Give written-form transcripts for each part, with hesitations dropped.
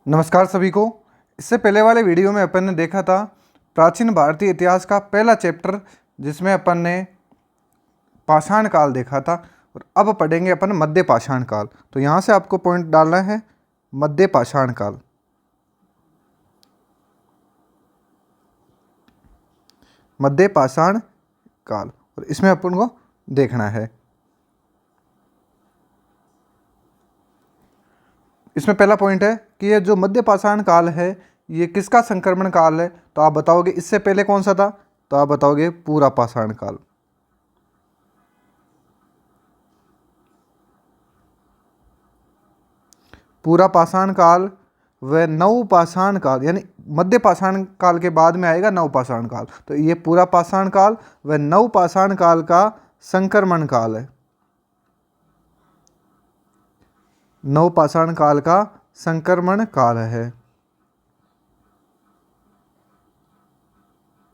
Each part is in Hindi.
नमस्कार सभी को। इससे पहले वाले वीडियो में अपन ने देखा था प्राचीन भारतीय इतिहास का पहला चैप्टर, जिसमें अपन ने पाषाण काल देखा था। और अब पढ़ेंगे अपन मध्य पाषाण काल। तो यहाँ से आपको पॉइंट डालना है मध्य पाषाण काल। मध्य पाषाण काल, और इसमें अपन को देखना है। इसमें पहला पॉइंट है कि ये जो मध्य पाषाण काल है ये किसका संक्रमण काल है। तो आप बताओगे इससे पहले कौन सा था, तो आप बताओगे पूरा पाषाण काल। पूरा पाषाण काल व नव पाषाण काल, यानी मध्य पाषाण काल के बाद में आएगा नव पाषाण काल। तो ये पूरा पाषाण काल व नव पाषाण काल का संक्रमण काल है। नव पाषाण काल का संक्रमण काल है।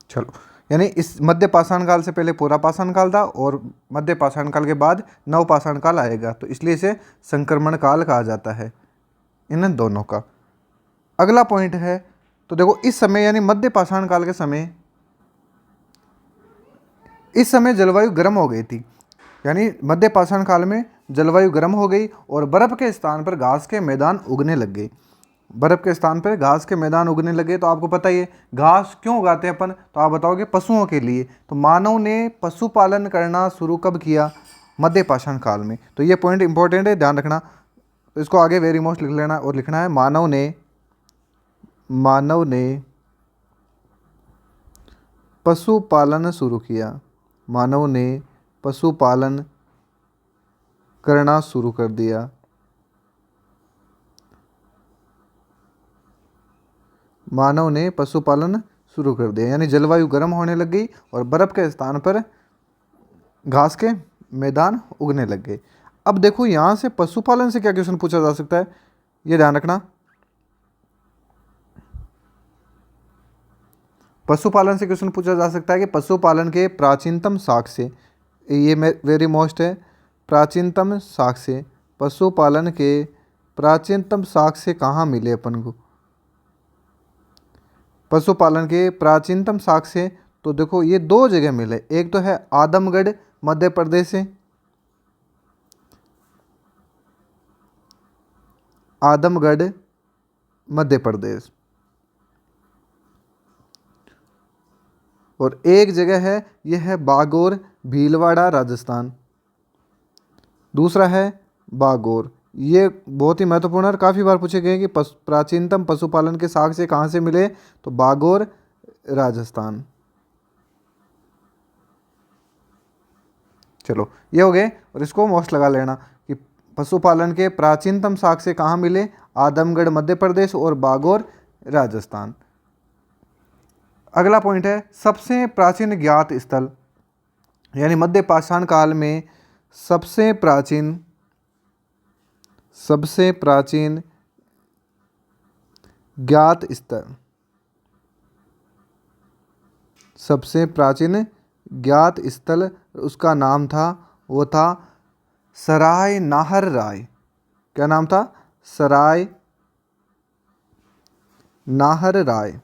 चलो, यानी इस मध्य पाषाण काल से पहले पूरा पाषाण काल था और मध्य पाषाण काल के बाद नव पाषाण काल आएगा, तो इसलिए इसे संक्रमण काल कहा जाता है इन दोनों का। अगला पॉइंट है, तो देखो इस समय यानी मध्य पाषाण काल के समय, इस समय जलवायु गर्म हो गई थी। यानी मध्य पाषाण काल में जलवायु गर्म हो गई और बर्फ़ के स्थान पर घास के मैदान उगने लग गए। बर्फ़ के स्थान पर घास के मैदान उगने लगे। तो आपको पता ही है घास क्यों उगाते हैं अपन, तो आप बताओगे पशुओं के लिए। तो मानव ने पशुपालन करना शुरू कब किया, मध्य पाषाण काल में। तो ये पॉइंट इंपॉर्टेंट है, ध्यान रखना। तो इसको आगे वेरी मोस्ट लिख लेना और लिखना है मानव ने पशुपालन शुरू किया। मानव ने पशुपालन करना शुरू कर दिया। मानव ने पशुपालन शुरू कर दिया, यानी जलवायु गर्म होने लग गई और बर्फ़ के स्थान पर घास के मैदान उगने लग गए। अब देखो यहाँ से पशुपालन से क्या क्वेश्चन पूछा जा सकता है, ये ध्यान रखना। पशुपालन से क्वेश्चन पूछा जा सकता है कि पशुपालन के प्राचीनतम साक्ष्य, ये वेरी मोस्ट है, प्राचीनतम साक्ष्य, पशुपालन के प्राचीनतम साक्ष्य कहाँ मिले अपन को। पशुपालन के प्राचीनतम साक्ष्य तो देखो ये दो जगह मिले। एक तो है आदमगढ़ मध्य प्रदेश से, आदमगढ़ मध्य प्रदेश, और एक जगह है यह है बागोर भीलवाड़ा राजस्थान। दूसरा है बागोर। ये बहुत ही महत्वपूर्ण और काफ़ी बार पूछे गए कि प्राचीनतम पशुपालन के साक्ष्य कहाँ से मिले, तो बागोर राजस्थान। चलो ये हो गए, और इसको मोस्ट लगा लेना कि पशुपालन के प्राचीनतम साक्ष्य कहाँ मिले, आदमगढ़ मध्य प्रदेश और बागोर राजस्थान। अगला पॉइंट है सबसे प्राचीन ज्ञात स्थल, यानी मध्य पाषाण काल में सबसे प्राचीन ज्ञात स्थल, सबसे प्राचीन ज्ञात स्थल उसका नाम था, वो था सराय नाहर राय। क्या नाम था, सराय नाहर राय।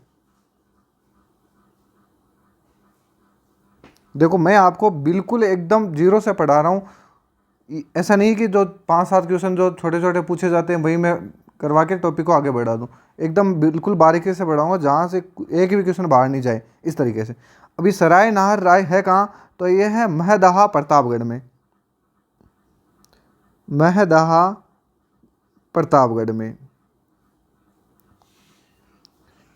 देखो मैं आपको बिल्कुल एकदम जीरो से पढ़ा रहा हूँ, ऐसा नहीं कि जो 5-7 क्वेश्चन जो छोटे छोटे पूछे जाते हैं वही मैं करवा के टॉपिक को आगे बढ़ा दूँ। एकदम बिल्कुल बारीकी से पढ़ाऊँगा जहाँ से एक भी क्वेश्चन बाहर नहीं जाए, इस तरीके से। अभी सराय नाहर राय है कहाँ, तो ये है महदहा प्रतापगढ़ में। महदहा प्रतापगढ़ में।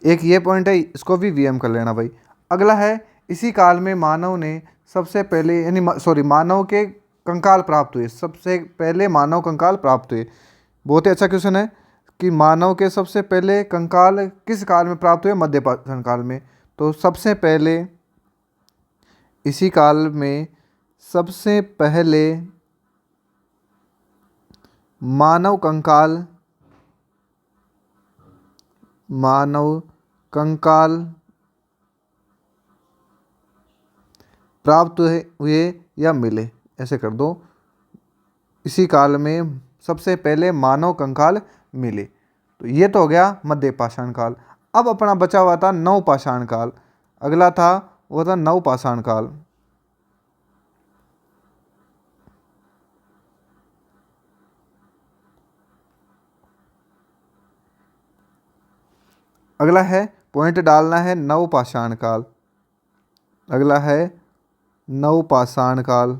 एक ये पॉइंट है, इसको भी वीएम कर लेना भाई। अगला है इसी काल में मानव ने सबसे पहले, यानी मानव के कंकाल प्राप्त हुए। सबसे पहले मानव कंकाल प्राप्त हुए। बहुत ही अच्छा क्वेश्चन है कि मानव के सबसे पहले कंकाल किस काल में प्राप्त हुए, मध्य पाषाण काल में। तो सबसे पहले इसी काल में सबसे पहले मानव कंकाल प्राप्त हुए या मिले, ऐसे कर दो। इसी काल में सबसे पहले मानव कंकाल मिले। तो ये तो हो गया मध्य पाषाण काल। अब अपना बचा हुआ था नव पाषाण काल। अगला था वो था नव पाषाण काल। अगला है, पॉइंट डालना है, नव पाषाण काल। अगला है नव पाषाण काल।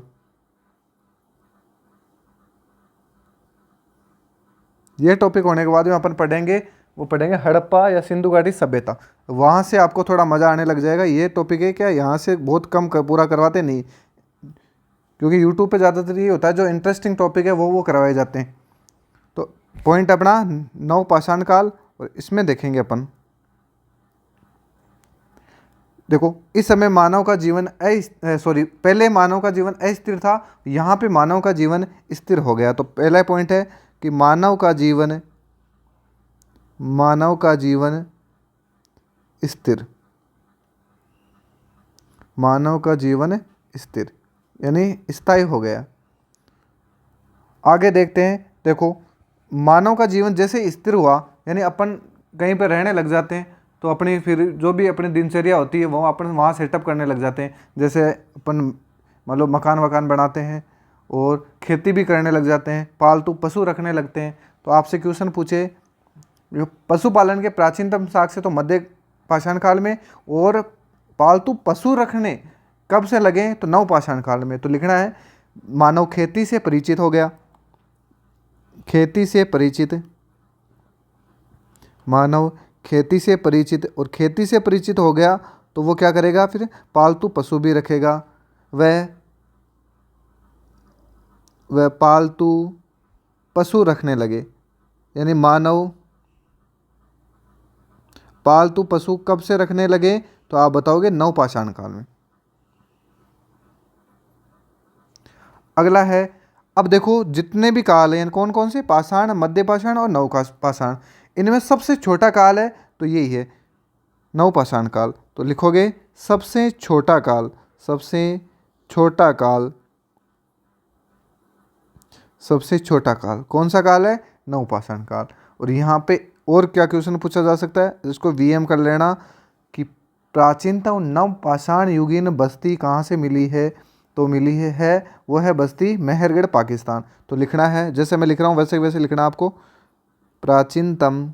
ये टॉपिक होने के बाद में अपन पढ़ेंगे, वो पढ़ेंगे हड़प्पा या सिंधु घाटी सभ्यता। वहाँ से आपको थोड़ा मज़ा आने लग जाएगा। ये टॉपिक है क्या, यहाँ से बहुत कम पूरा करवाते नहीं, क्योंकि यूट्यूब पे ज़्यादातर ये होता है जो इंटरेस्टिंग टॉपिक है वो करवाए जाते हैं। तो पॉइंट अपना नव पाषाण काल, और इसमें देखेंगे अपन, देखो इस समय मानव का जीवन पहले मानव का जीवन अस्थिर था, यहाँ पे मानव का जीवन स्थिर हो गया। तो पहला पॉइंट है कि मानव का जीवन स्थिर, मानव का जीवन स्थिर यानी स्थायी हो गया। आगे देखते हैं, देखो मानव का जीवन जैसे स्थिर हुआ, यानी अपन कहीं पर रहने लग जाते हैं तो अपनी फिर जो भी अपनी दिनचर्या होती है वो अपन वहाँ सेटअप करने लग जाते हैं। जैसे अपन मान लो मकान वकान बनाते हैं और खेती भी करने लग जाते हैं, पालतू पशु रखने लगते हैं। तो आपसे क्वेश्चन पूछे, जो पशुपालन के प्राचीनतम साक्ष्य से तो मध्य पाषाण काल में, और पालतू पशु रखने कब से लगे, तो नव पाषाण काल में। तो लिखना है मानव खेती से परिचित हो गया, खेती से परिचित, मानव खेती से परिचित, और खेती से परिचित हो गया तो वो क्या करेगा, फिर पालतू पशु भी रखेगा। वह पालतू पशु रखने लगे, यानी मानव पालतू पशु कब से रखने लगे, तो आप बताओगे नव पाषाण काल में। अगला है, अब देखो जितने भी काल हैं कौन कौन से, पाषाण, मध्य पाषाण और नव पाषाण, इनमें सबसे छोटा काल है तो यही है नव पाषाण काल। तो लिखोगे सबसे छोटा काल, सबसे छोटा काल, सबसे छोटा काल कौन सा काल है, नव पाषाण काल। और यहाँ पे और क्या क्वेश्चन पूछा जा सकता है, इसको वीएम कर लेना कि प्राचीनतम नव पाषाण युगीन बस्ती कहाँ से मिली है, तो मिली है वो है बस्ती मेहरगढ़ पाकिस्तान। तो लिखना है जैसे मैं लिख रहा हूँ वैसे वैसे लिखना आपको, प्राचीनतम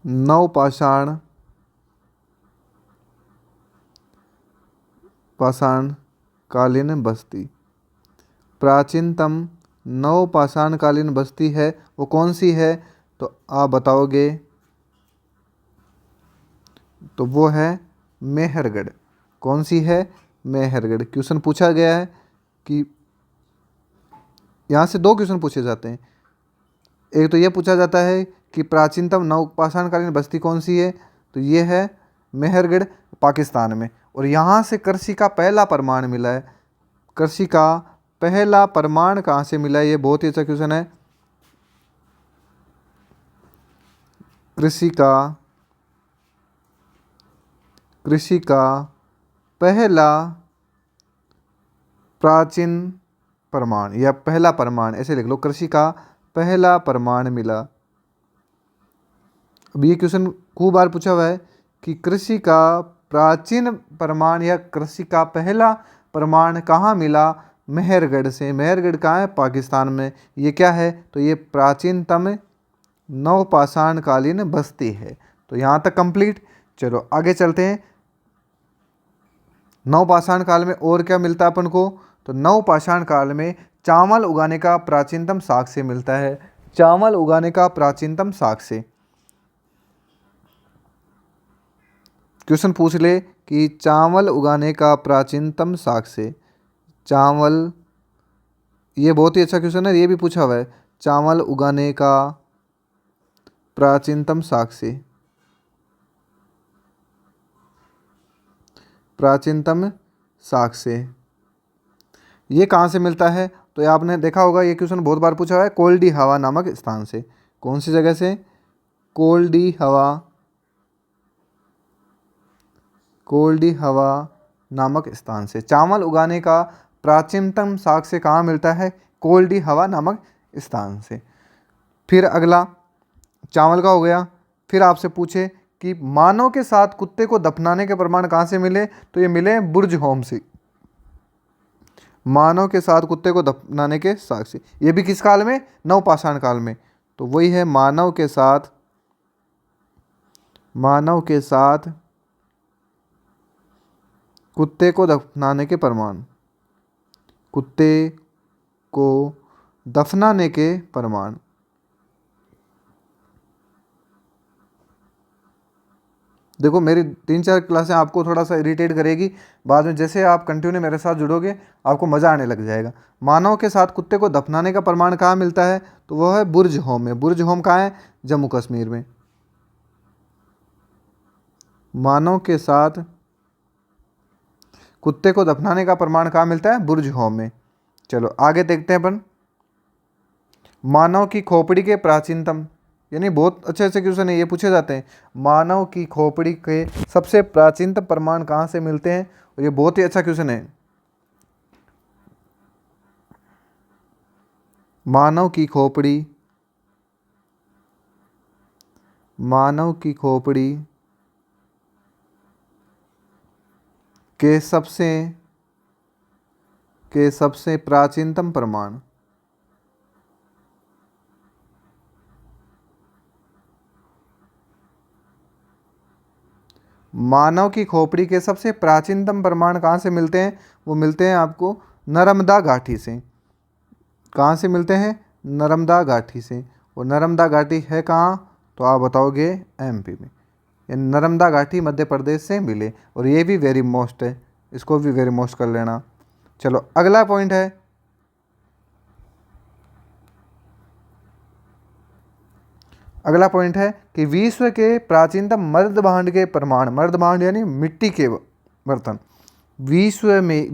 नव पाषाण कालीन बस्ती, प्राचीनतम नव पाषाण कालीन बस्ती है वो कौन सी है, तो आप बताओगे, तो वो है मेहरगढ़। कौन सी है, मेहरगढ़। क्वेश्चन पूछा गया है कि यहाँ से दो क्वेश्चन पूछे जाते हैं, एक तो ये पूछा जाता है कि प्राचीनतम नव पाषाणकालीन बस्ती कौन सी है, तो ये है मेहरगढ़ पाकिस्तान में। और यहाँ से कृषि का पहला प्रमाण मिला है, कृषि का पहला प्रमाण कहाँ से मिला है, ये बहुत ही अच्छा क्वेश्चन है। कृषि का पहला प्राचीन प्रमाण या पहला प्रमाण ऐसे लिख लो, कृषि का पहला प्रमाण मिला। अब ये क्वेश्चन खूब बार पूछा हुआ है कि कृषि का प्राचीन प्रमाण या कृषि का पहला प्रमाण कहाँ मिला, मेहरगढ़ से। मेहरगढ़ कहाँ है, पाकिस्तान में। ये क्या है, तो ये प्राचीनतम नवपाषाण कालीन बस्ती है। तो यहाँ तक कंप्लीट। चलो आगे चलते हैं। नवपाषाण काल में और क्या मिलता है अपन को, तो नवपाषाण काल में चावल उगाने का प्राचीनतम साक्ष्य मिलता है। चावल उगाने का प्राचीनतम साक्ष्य। क्वेश्चन पूछ ले कि चावल उगाने का प्राचीनतम साक्ष्य। चावल, ये बहुत ही अच्छा क्वेश्चन है, ये भी पूछा हुआ है। चावल उगाने का प्राचीनतम साक्ष्य, प्राचीनतम साक्ष्य ये कहाँ से मिलता है, तो ये आपने देखा होगा, ये क्वेश्चन बहुत बार पूछा हुआ है, कोल्डी हवा नामक स्थान से। कौन सी जगह से, कोल्डी हवा नामक स्थान से। चावल उगाने का प्राचीनतम साक्ष्य कहाँ मिलता है, कोल्डी हवा नामक स्थान से। फिर अगला चावल का हो गया। फिर आपसे पूछे कि मानव के साथ कुत्ते को दफनाने के प्रमाण कहाँ से मिले, तो ये मिले बुर्ज होम से। मानव के साथ कुत्ते को दफनाने के साक्ष्य, ये भी किस काल में, नवपाषाण काल में। तो वही है मानव के साथ कुत्ते को दफनाने के प्रमाण, कुत्ते को दफनाने के प्रमाण। देखो मेरी 3-4 क्लासें आपको थोड़ा सा इरिटेट करेगी, बाद में जैसे आप कंटिन्यू मेरे साथ जुड़ोगे आपको मज़ा आने लग जाएगा। मानव के साथ कुत्ते को दफनाने का प्रमाण कहाँ मिलता है, तो वह है बुर्ज होम में। बुर्ज होम कहाँ है, जम्मू कश्मीर में। मानव के साथ कुत्ते को दफनाने का प्रमाण कहाँ मिलता है, बुर्ज होम में। चलो आगे देखते हैं अपन। मानव की खोपड़ी के प्राचीनतम, यानी बहुत अच्छे अच्छे क्वेश्चन है ये पूछे जाते हैं। मानव की खोपड़ी के सबसे प्राचीनतम प्रमाण कहाँ से मिलते हैं, और ये बहुत ही अच्छा क्वेश्चन है। मानव की खोपड़ी के सबसे प्राचीनतम प्रमाण, मानव की खोपड़ी के सबसे प्राचीनतम प्रमाण कहाँ से मिलते हैं, वो मिलते हैं आपको नर्मदा घाटी से। कहाँ से मिलते हैं, नर्मदा घाटी से। और नर्मदा घाटी है कहाँ, तो आप बताओगे एमपी में। ये नर्मदा घाटी मध्य प्रदेश से मिले, और ये भी वेरी मोस्ट है, इसको भी वेरी मोस्ट कर लेना। चलो अगला पॉइंट है, अगला पॉइंट है कि विश्व के प्राचीनतम मर्द भांड के प्रमाण। मर्द भांड यानी मिट्टी के बर्तन। विश्व के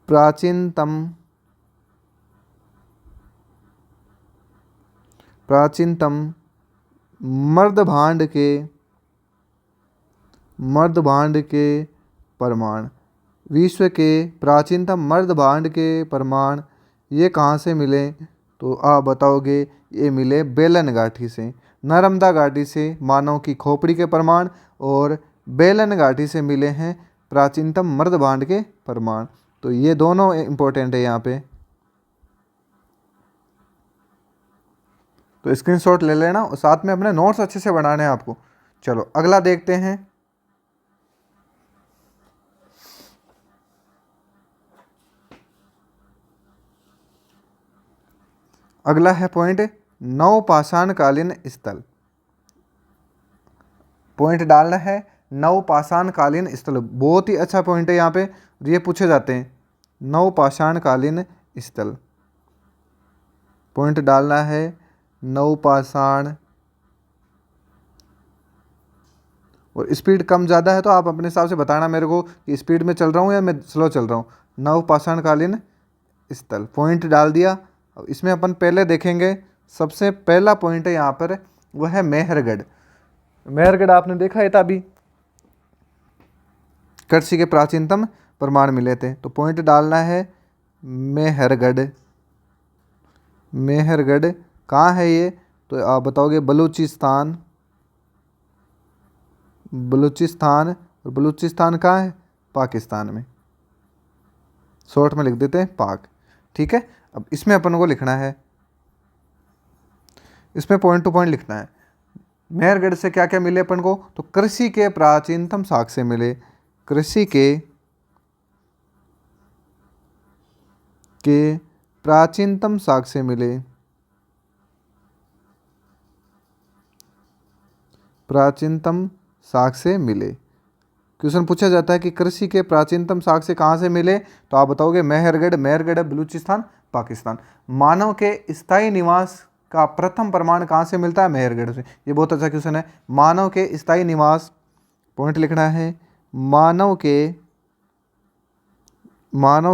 प्राचीनतम मर्द भांड के प्रमाण। विश्व के प्राचीनतम मर्द भांड के प्रमाण ये कहाँ से मिले, तो आप बताओगे ये मिले बेलन घाटी से। नर्मदा घाटी से मानव की खोपड़ी के प्रमाण, और बेलन घाटी से मिले हैं प्राचीनतम मर्द भांड के प्रमाण। तो ये दोनों इंपॉर्टेंट है यहाँ पे, तो स्क्रीनशॉट ले लेना, और साथ में अपने नोट्स अच्छे से बनाने हैं आपको। चलो अगला देखते हैं। अगला है पॉइंट नवपाषाणकालीन स्थल। पॉइंट डालना है नवपाषाणकालीन स्थल, बहुत ही अच्छा पॉइंट है यहाँ पे, ये पूछे जाते हैं। नवपाषाणकालीन स्थल, पॉइंट डालना है नवपाषाण। और स्पीड कम ज़्यादा है तो आप अपने हिसाब से बताना मेरे को कि स्पीड में चल रहा हूँ या मैं स्लो चल रहा हूँ। नवपाषाणकालीन स्थल पॉइंट डाल दिया। अब इसमें अपन पहले देखेंगे, सबसे पहला पॉइंट है यहाँ पर, वह है मेहरगढ़। मेहरगढ़ आपने देखा है था अभी, कृषि के प्राचीनतम प्रमाण मिले थे। तो पॉइंट डालना है मेहरगढ़। मेहरगढ़ कहाँ है ये, तो आप बताओगे बलूचिस्तान। और बलूचिस्तान कहाँ है, पाकिस्तान में। शॉर्ट में लिख देते हैं पाक, ठीक है। अब इसमें अपन को लिखना है, इसमें पॉइंट टू पॉइंट लिखना है। मेहरगढ़ से क्या क्या मिले अपन को, तो कृषि के प्राचीनतम साक्ष्य मिले। कृषि के प्राचीनतम साक्ष्य मिले। प्राचीनतम साक्ष्य मिले। क्वेश्चन पूछा जाता है कि कृषि के प्राचीनतम साक्ष्य कहाँ से मिले, तो आप बताओगे मेहरगढ़। मेहरगढ़ बलूचिस्तान, पाकिस्तान। मानव के स्थायी निवास का प्रथम प्रमाण कहाँ से मिलता है, मेहरगढ़ से। ये बहुत अच्छा क्वेश्चन है। मानव के स्थायी निवास, पॉइंट लिखना है मानव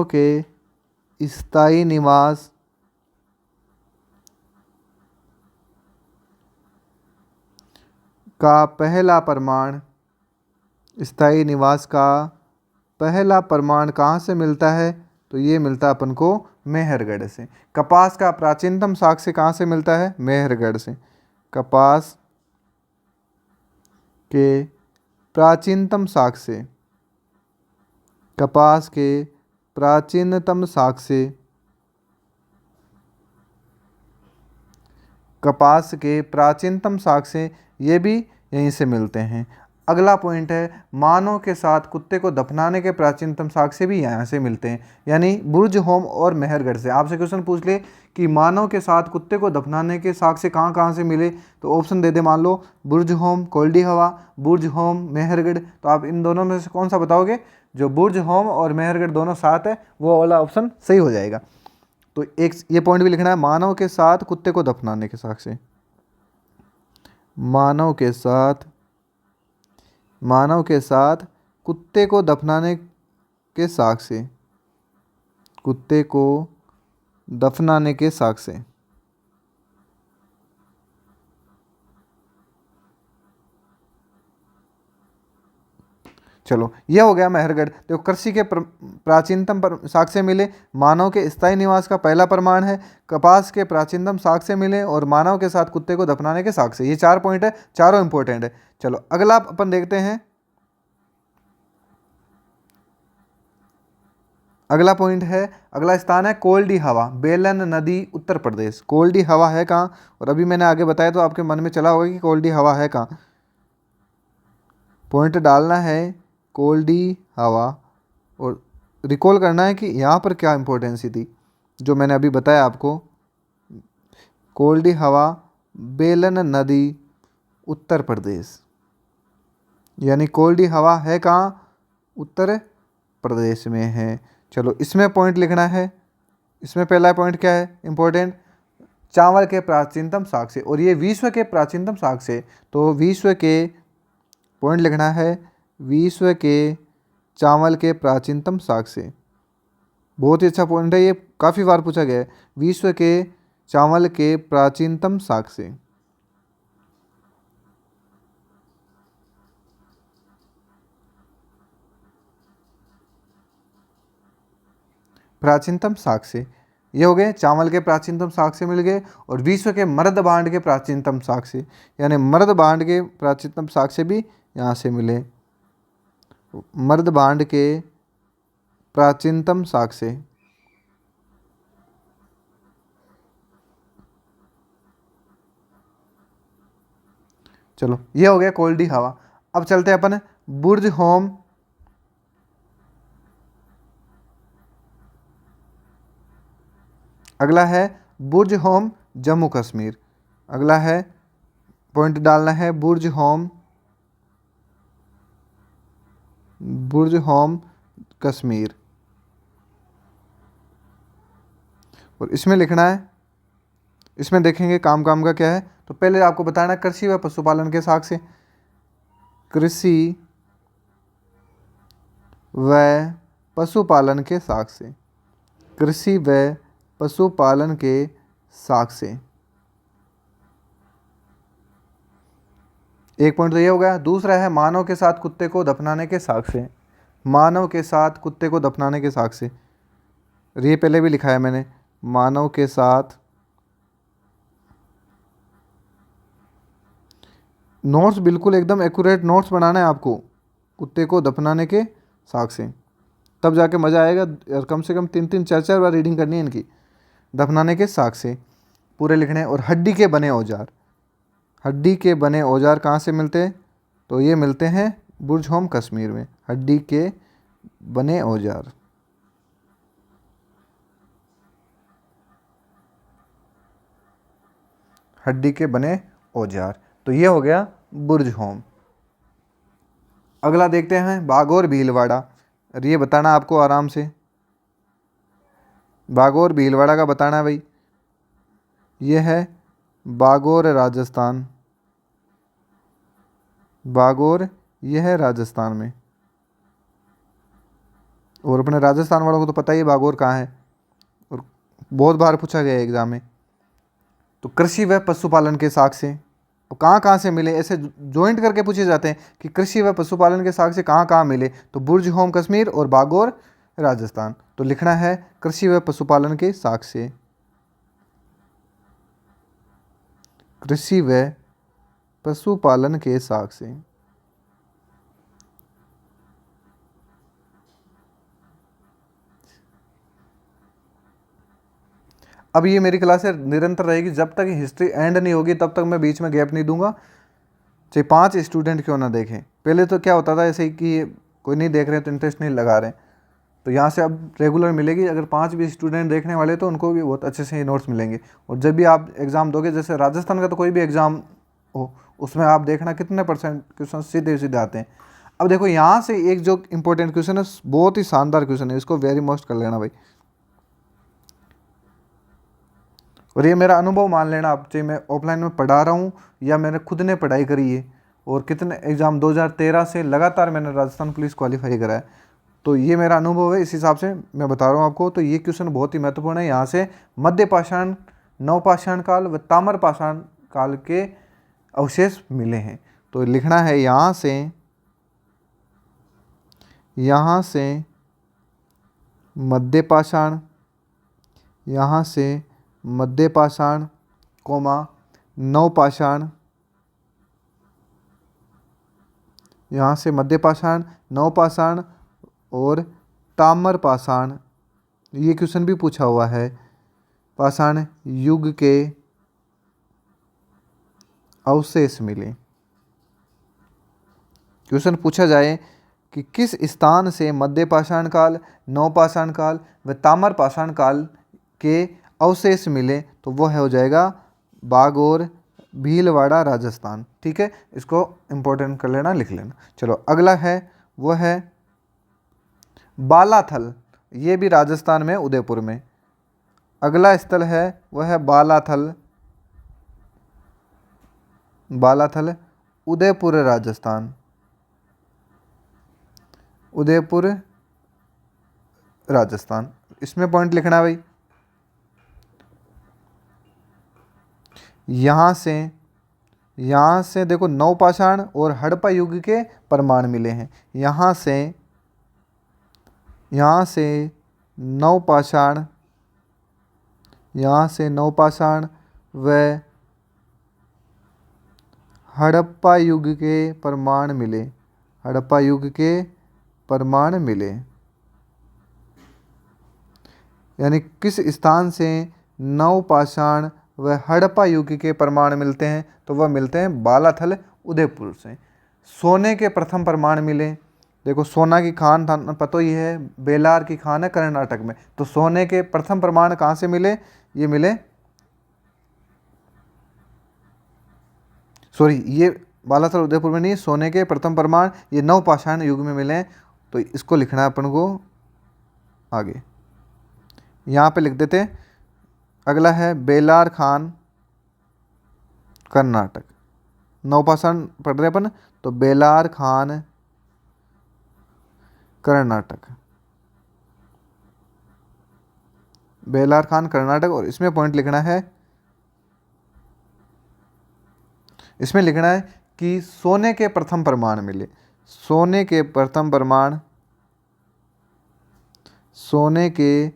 के स्थायी निवास का पहला प्रमाण स्थायी निवास का पहला प्रमाण कहाँ से मिलता है? तो ये मिलता है अपन को मेहरगढ़ से। कपास का प्राचीनतम साक्ष्य कहाँ से मिलता है? मेहरगढ़ से। कपास के प्राचीनतम साक्ष्य, कपास के प्राचीनतम साक्ष्य, कपास के प्राचीनतम साक्ष्य ये भी यहीं से मिलते हैं। अगला पॉइंट है मानव के साथ कुत्ते को दफनाने के प्राचीनतम साक्ष्य भी यहाँ से मिलते हैं, यानी बुर्ज होम और मेहरगढ़ से। आपसे क्वेश्चन पूछ ले कि मानव के साथ कुत्ते को दफनाने के साक्ष्य कहाँ कहाँ से मिले, तो ऑप्शन दे दे, मान लो बुर्ज होम, कोल्डी हवा, बुर्ज होम, मेहरगढ़। तो आप इन दोनों में से कौन सा बताओगे? जो बुर्ज होम और मेहरगढ़ दोनों साथ है वो वाला ऑप्शन सही हो जाएगा। तो एक ये पॉइंट भी लिखना है, मानव के साथ कुत्ते को दफनाने के साक्ष्य, मानव के साथ कुत्ते को दफनाने के साक्ष्य, कुत्ते को दफनाने के साक्ष्य। चलो ये हो गया मेहरगढ़। तो कृषि के प्राचीनतम साक्ष्य मिले, मानव के स्थायी निवास का पहला प्रमाण है, कपास के प्राचीनतम साक्ष्य मिले और मानव के साथ कुत्ते को दफनाने के साक्ष्य। ये 4 पॉइंट है, चारों इंपॉर्टेंट है। चलो अगला अपन देखते हैं। अगला पॉइंट है, अगला स्थान है कोल्डी हवा, बेलन नदी, उत्तर प्रदेश। कोल्डी हवा है कहाँ? और अभी मैंने आगे बताया तो आपके मन में चला होगा कि कोल्डी हवा है कहाँ। पॉइंट डालना है कोल्डी हवा और रिकॉल करना है कि यहाँ पर क्या इम्पोर्टेंसी थी जो मैंने अभी बताया आपको। कोल्डी हवा, बेलन नदी, उत्तर प्रदेश, यानी कोल्डी हवा है कहाँ? उत्तर प्रदेश में है। चलो इसमें पॉइंट लिखना है। इसमें पहला पॉइंट क्या है इम्पोर्टेंट? चावल के प्राचीनतम साक्ष्य, और ये विश्व के प्राचीनतम साक्ष्य। तो विश्व के पॉइंट लिखना है, विश्व के चावल के प्राचीनतम साक्ष्य। बहुत ही अच्छा पॉइंट है, ये काफ़ी बार पूछा गया है। विश्व के चावल के प्राचीनतम साक्ष्य, प्राचीनतम साक्ष्य। ये हो गए चावल के प्राचीनतम साक्ष्य मिल गए। और विश्व के मर्द भांड के प्राचीनतम साक्ष्य, यानी मर्द भांड के प्राचीनतम साक्ष्य भी यहाँ से मिले। मर्द भांड के प्राचीनतम साक्ष्य। चलो ये हो गया कोल्डी हवा। अब चलते हैं अपन बुर्ज होम। अगला है बुर्ज होम, जम्मू कश्मीर। अगला है पॉइंट डालना है बुर्ज होम, बुर्ज होम कश्मीर। और इसमें लिखना है, इसमें देखेंगे काम काम का क्या है। तो पहले आपको बताना कृषि व पशुपालन के साक्ष्य, कृषि व पशुपालन के साक्ष्य, कृषि व पशुपालन के साक्ष्य। एक पॉइंट तो ये हो गया। दूसरा है मानव के साथ कुत्ते को दफनाने के साक्ष्य, मानव के साथ कुत्ते को दफनाने के साक्ष्य। ये पहले भी लिखा है मैंने, मानव के साथ, नोट्स बिल्कुल एकदम एक्यूरेट नोट्स बनाना है आपको, कुत्ते को दफनाने के साक्ष्य, तब जाके मज़ा आएगा। और कम से कम 3-3 4-4 बार रीडिंग करनी है इनकी। दफनाने के साक्ष्य पूरे लिखने हैं। और हड्डी के बने औजार, हड्डी के बने औजार कहाँ से मिलते हैं? तो ये मिलते हैं बुर्ज होम कश्मीर में, हड्डी के बने औजार। हड्डी के बने औजार। तो ये हो गया बुर्ज होम। अगला देखते हैं बागोर भीलवाड़ा। और ये बताना आपको आराम से, बागोर भीलवाड़ा का बताना है भाई। ये है बागोर राजस्थान, बागोर ये है राजस्थान में। और अपने राजस्थान वालों को तो पता ही है बागोर कहाँ है, और बहुत बार पूछा गया है एग्जाम में। तो कृषि व पशुपालन के साक्ष्य, कहाँ कहाँ से मिले, ऐसे जॉइंट करके पूछे जाते हैं कि कृषि व पशुपालन के साक्ष्य कहाँ कहाँ मिले, तो बुर्ज होम कश्मीर और बागोर राजस्थान। तो लिखना है कृषि व पशुपालन के साक्ष्य, कृषि व पशुपालन के साक्ष्य। अब ये मेरी क्लास है निरंतर रहेगी, जब तक हिस्ट्री एंड नहीं होगी तब तक मैं बीच में गैप नहीं दूंगा, चाहे 5 स्टूडेंट क्यों ना देखें। पहले तो क्या होता था ऐसे ही कि कोई नहीं देख रहे तो इंटरेस्ट नहीं लगा रहे, तो यहाँ से अब रेगुलर मिलेगी। अगर 5 भी स्टूडेंट देखने वाले तो उनको भी बहुत अच्छे से नोट्स मिलेंगे। और जब भी आप एग्ज़ाम दोगे, जैसे राजस्थान का तो कोई भी एग्ज़ाम हो उसमें आप देखना कितने परसेंट क्वेश्चन सीधे सीधे आते हैं। अब देखो यहाँ से एक जो इंपॉर्टेंट क्वेश्चन है, बहुत ही शानदार क्वेश्चन है, इसको वेरी मोस्ट कर लेना भाई। और ये मेरा अनुभव मान लेना आप, चाहे मैं ऑफलाइन में पढ़ा रहा हूँ या मैंने खुद ने पढ़ाई करी है, और कितने एग्ज़ाम 2013 से लगातार मैंने राजस्थान पुलिस क्वालिफाई करा है, तो ये मेरा अनुभव है, इस हिसाब से मैं बता रहा हूँ आपको। तो ये क्वेश्चन बहुत ही महत्वपूर्ण है। यहाँ से मध्य पाषाण, नवपाषाण काल व ताम्र पाषाण काल के अवशेष मिले हैं। तो लिखना है यहाँ से मध्य पाषाण, यहाँ से मध्य पाषाण कोमा नवपाषाण, यहाँ से मध्य पाषाण, नवपाषाण और ताम्र पाषाण, ये क्वेश्चन भी पूछा हुआ है, पाषाण युग के अवशेष मिले। क्वेश्चन पूछा जाए कि किस स्थान से मध्य पाषाण काल, नवपाषाण काल व ताम्र पाषाण काल के अवशेष मिले, तो वो हो जाएगा बागोर, भीलवाड़ा, राजस्थान। ठीक है, इसको इम्पोर्टेंट कर लेना, लिख लेना। चलो अगला है वो है बालाथल, ये भी राजस्थान में उदयपुर में। अगला स्थल है वह है बालाथल, बालाथल उदयपुर राजस्थान, उदयपुर राजस्थान। इसमें पॉइंट लिखना है भाई। यहाँ से देखो नवपाषाण और हड़प्पा युग के प्रमाण मिले हैं। यहाँ से नवपाषाण, यहाँ से नवपाषाण व हड़प्पा युग के प्रमाण मिले, हड़प्पा युग के प्रमाण मिले। यानी किस स्थान से नवपाषाण व हड़प्पा युग के प्रमाण मिलते हैं, तो वह मिलते हैं बालाथल उदयपुर से। सोने के प्रथम प्रमाण मिले, देखो सोना की खान था पता ही है, बेलार की खान है कर्नाटक में, तो सोने के प्रथम प्रमाण कहाँ से मिले, ये मिले, सॉरी ये बालाथल उदयपुर में नहीं, सोने के प्रथम प्रमाण ये नवपाषाण युग में मिले हैं। तो इसको लिखना है अपन को आगे, यहाँ पे लिख देते। अगला है बेलार खान कर्नाटक, नवपाषाण पढ़ रहे अपन, तो बेलार खान कर्नाटक, बेलार खान कर्नाटक। और इसमें पॉइंट लिखना है, इसमें लिखना है कि सोने के प्रथम प्रमाण मिले, सोने के प्रथम प्रमाण, सोने के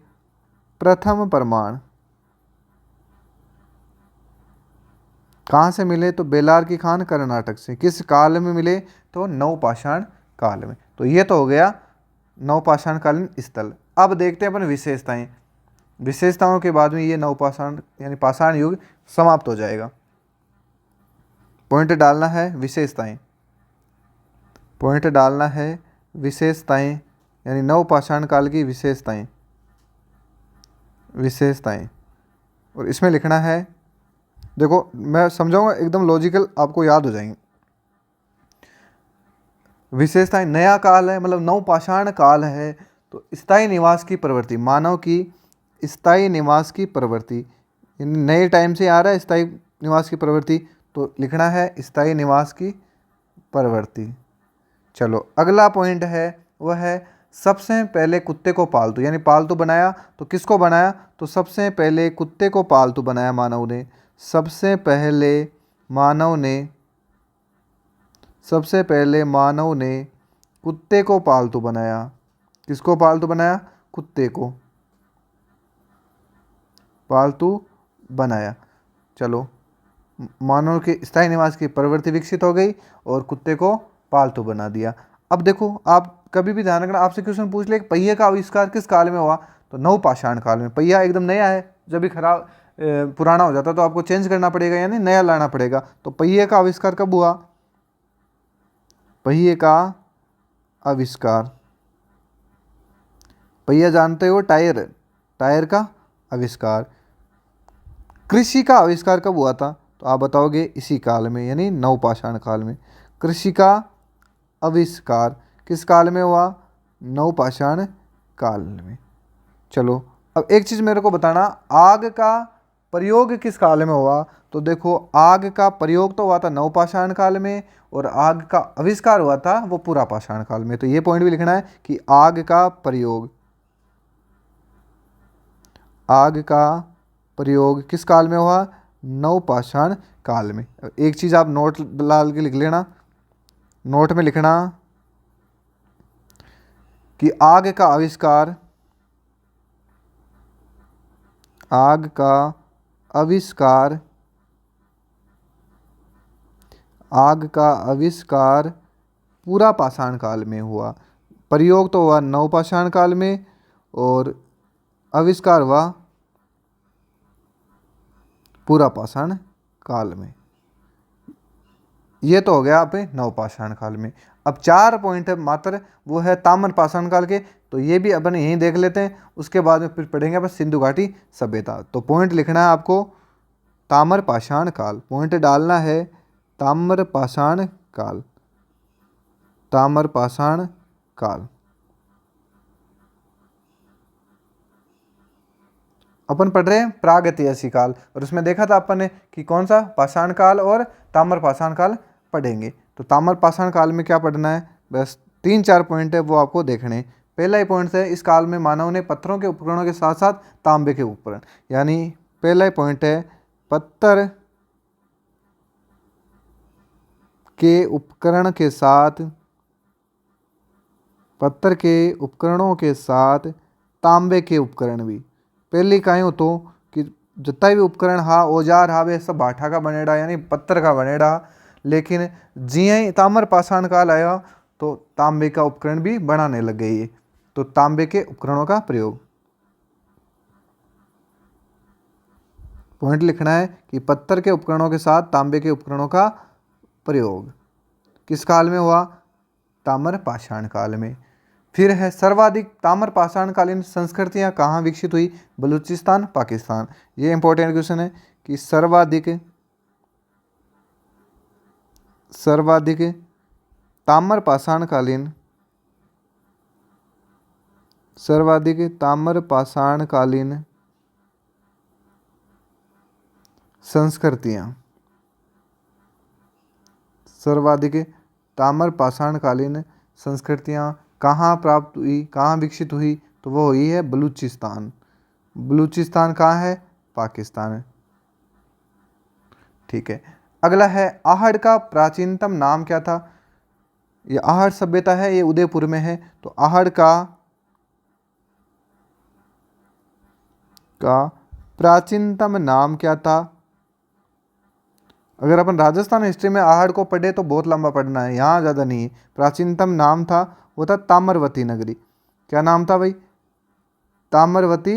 प्रथम प्रमाण कहाँ से मिले, तो बेलार की खान कर्नाटक से। किस काल में मिले, तो नवपाषाण काल में। तो ये तो हो गया नवपाषाण कालीन स्थल। अब देखते हैं अपन विशेषताएं, विशेषताओं के बाद में ये नवपाषाण यानी पाषाण युग समाप्त हो जाएगा। पॉइंट डालना है विशेषताएं, पॉइंट डालना है विशेषताएं, यानी नवपाषाण काल की विशेषताएं, विशेषताएं। और इसमें लिखना है, देखो मैं समझाऊंगा एकदम लॉजिकल, आपको याद हो जाएंगे। विशेषताएं, नया काल है मतलब नवपाषाण काल है, तो स्थायी निवास की प्रवृत्ति, मानव की स्थायी निवास की प्रवृत्ति, यानी नए टाइम से आ रहा है स्थायी निवास की प्रवृत्ति, तो लिखना है स्थायी निवास की प्रवृत्ति। चलो अगला पॉइंट है वह है सबसे पहले कुत्ते को पालतू, यानी पालतू बनाया, तो किसको बनाया, तो सबसे पहले कुत्ते को पालतू बनाया मानव ने, सबसे पहले मानव ने सबसे पहले मानव ने कुत्ते को पालतू बनाया। किसको पालतू बनाया? कुत्ते को पालतू बनाया। चलो, मानव के स्थायी निवास की प्रवृत्ति विकसित हो गई और कुत्ते को पालतू बना दिया। अब देखो, आप कभी भी ध्यान रखना, आपसे क्वेश्चन पूछ ले पहिए का आविष्कार किस काल में हुआ, तो नवपाषाण काल में। पहिया एकदम नया है, जब भी खराब पुराना हो जाता तो आपको चेंज करना पड़ेगा, यानी नया लाना पड़ेगा। तो पहिए का आविष्कार कब हुआ? पहिए का आविष्कार, पहिया जानते हो, टायर, टायर का आविष्कार। कृषि का आविष्कार कब हुआ था? तो आप बताओगे इसी काल में, यानी नवपाषाण काल में। कृषि का आविष्कार किस काल में हुआ? नवपाषाण काल में। चलो, अब एक चीज़ मेरे को बताना, आग का प्रयोग किस काल में हुआ? तो देखो, आग का प्रयोग तो हुआ था नवपाषाण काल में, और आग का आविष्कार हुआ था वो पुरापाषाण काल में। तो ये पॉइंट भी लिखना है कि आग का प्रयोग, आग का प्रयोग किस काल में हुआ? नवपाषाण काल में। एक चीज़ आप नोट डाल के लिख लेना, नोट में लिखना कि आग का आविष्कार, आग का आविष्कार, आग का आविष्कार पुरापाषाण काल में हुआ। प्रयोग तो हुआ नवपाषाण काल में और आविष्कार हुआ पुरापाषाण काल में। ये तो हो गया आप नवपाषाण काल में। अब 4 पॉइंट है मात्र, वो है ताम्रपाषाण काल के, तो ये भी अपन यहीं देख लेते हैं। उसके बाद में फिर पढ़ेंगे अपन सिंधु घाटी सभ्यता। तो पॉइंट लिखना है आपको ताम्रपाषाण काल, पॉइंट डालना है ताम्रपाषाण काल, ताम्रपाषाण काल। अपन पढ़ रहे हैं प्रागैतिहासिक काल, और उसमें देखा था अपन ने कि कौन सा पाषाण काल और ताम्रपाषाण काल पढ़ेंगे। तो ताम्रपाषाण काल में क्या पढ़ना है? बस 3-4 पॉइंट है वो आपको देखने हैं। पहला ही पॉइंट है, इस काल में मानव ने पत्थरों के उपकरणों के साथ साथ तांबे के उपकरण, यानी पहला ही पॉइंट है पत्थर के उपकरण के साथ, पत्थर के उपकरणों के साथ तांबे के उपकरण भी। पहली कहीं हो तो कि जितना भी उपकरण हा, औजार हा, वे सब भाठा का बनेड़ा, यानी पत्थर का बनेड़ा। लेकिन जिये ही ताम्रपाषाण काल आया तो तांबे का उपकरण भी बनाने लग गई है। तो तांबे के उपकरणों का प्रयोग, पॉइंट लिखना है कि पत्थर के उपकरणों के साथ तांबे के उपकरणों का प्रयोग किस काल में हुआ? ताम्रपाषाण काल में। फिर है सर्वाधिक ताम्रपाषाणकालीन संस्कृतियां कहाँ विकसित हुई? बलूचिस्तान, पाकिस्तान। ये इंपॉर्टेंट क्वेश्चन है कि सर्वाधिक ताम्रपाषाणकालीन संस्कृतियां, सर्वाधिक ताम्रपाषाणकालीन संस्कृतियां कहाँ प्राप्त हुई, कहाँ विकसित हुई? तो वो हुई है बलूचिस्तान। बलूचिस्तान कहाँ है? पाकिस्तान है। ठीक है, अगला है आहड़ का प्राचीनतम नाम क्या था? ये आहड़ सभ्यता है, ये उदयपुर में है। तो आहड़ का प्राचीनतम नाम क्या था? अगर अपन राजस्थान हिस्ट्री में आहड़ को पढ़े तो बहुत लंबा पढ़ना है, यहाँ ज़्यादा नहीं है। प्राचीनतम नाम था वो था ताम्रवती नगरी। क्या नाम था भाई? ताम्रवती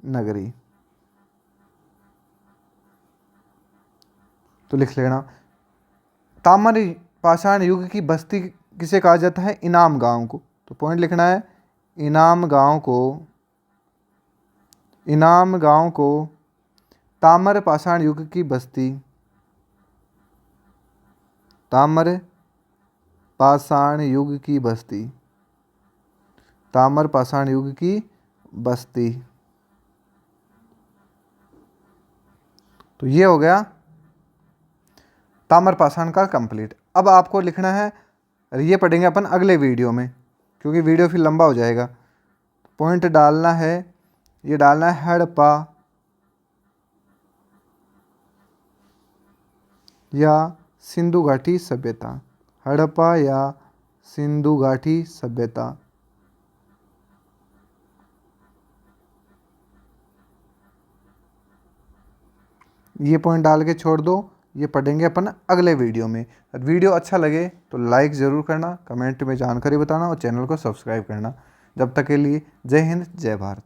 नगरी। तो लिख लेना। ताम्रपाषाण युग की बस्ती किसे कहा जाता है? इनाम गांव को। तो पॉइंट लिखना है इनाम गांव को, इनाम गांव को ताम्रपाषाण युग की बस्ती, ताम्रपाषाण युग की बस्ती, ताम्रपाषाण युग की बस्ती। तो ये हो गया ताम्रपाषाण का कंप्लीट। अब आपको लिखना है, ये पढ़ेंगे अपन अगले वीडियो में, क्योंकि वीडियो फिर लंबा हो जाएगा। पॉइंट डालना है, ये डालना है हड़प्पा, या सिंधु घाटी सभ्यता? हड़प्पा या सिंधु घाटी सभ्यता? ये पॉइंट डाल के छोड़ दो, ये पढ़ेंगे अपन अगले वीडियो में। वीडियो अच्छा लगे तो लाइक ज़रूर करना, कमेंट में जानकारी बताना और चैनल को सब्सक्राइब करना। जब तक के लिए जय हिंद, जय भारत।